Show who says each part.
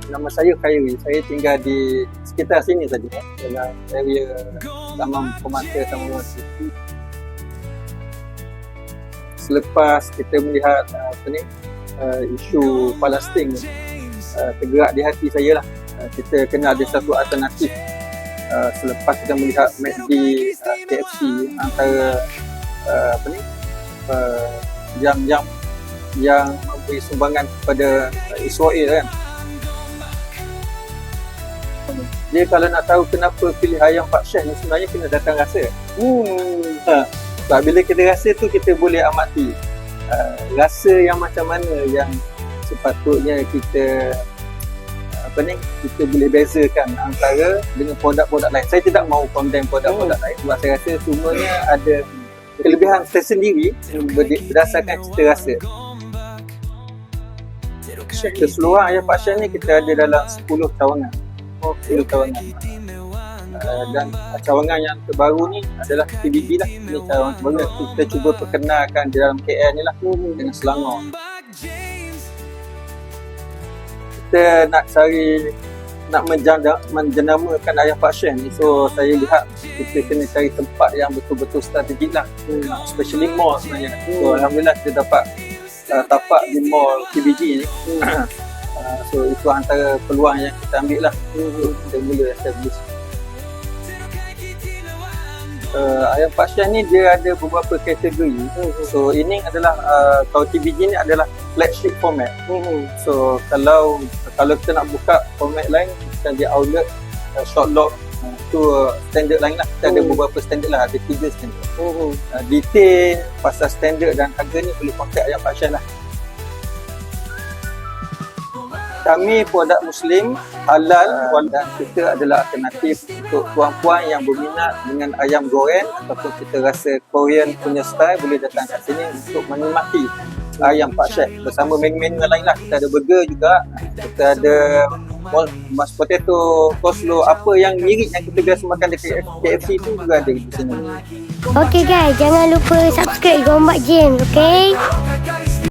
Speaker 1: Nama saya Khairi. Saya tinggal di sekitar sini saja, dalam area Taman Permata Taman City. Selepas kita melihat isu Palestin tergerak di hati saya lah. Kita kena ada satu alternatif. Selepas kita melihat McD, KFC antara yang memberi sumbangan kepada Israel kan. Dia kalau nak tahu kenapa pilih ayam Pak Chef ni, sebenarnya kena datang rasa. Sebab bila kita rasa tu kita boleh amati rasa yang macam mana yang sepatutnya kita kita boleh bezakan antara dengan produk-produk lain. Saya tidak mahu condemn produk-produk lain sebab saya rasa semuanya ada kelebihan tersendiri berdasarkan cita rasa. Keseluruhan ayam Pak Chef ni kita ada dalam 10 cawangan. 10 cawangan. Dan cawangan yang terbaru ni adalah TBB lah. Ini cawangan terbaru kita cuba perkenalkan di dalam KL ni lah dengan Selangor. Kita nak menjenamakan ayam Pak Chef ni, so saya lihat kita kena cari tempat yang betul-betul strategik lah, especially mall sebenarnya. So alhamdulillah kita dapat tapak di mall TBG ni. So itu antara peluang yang kita ambil lah untuk kita mula establish. Ayam Pak Chef ni dia ada beberapa kategori. So ini adalah kalau TBG ni adalah flagship format. So kalau kita nak buka format lain, kita ada outlet, short lot, tu standard lain lah. Kita ada beberapa standard lah, ada 3 standard. Detail pasal standard dan harga ni boleh contact ayam Pak Chef lah. Kami produk Muslim, halal, dan kita adalah alternatif untuk puan-puan yang berminat dengan ayam goreng ataupun kita rasa Korean punya style, boleh datang kat sini untuk menikmati ayam Pak Chef bersama menu-menu lain lah. Kita ada burger juga, kita ada mashed potato, coleslaw, apa yang mirip yang kita biasa makan dekat KFC tu juga ada di sini.
Speaker 2: Okay guys, jangan lupa subscribe Gombak James, okay?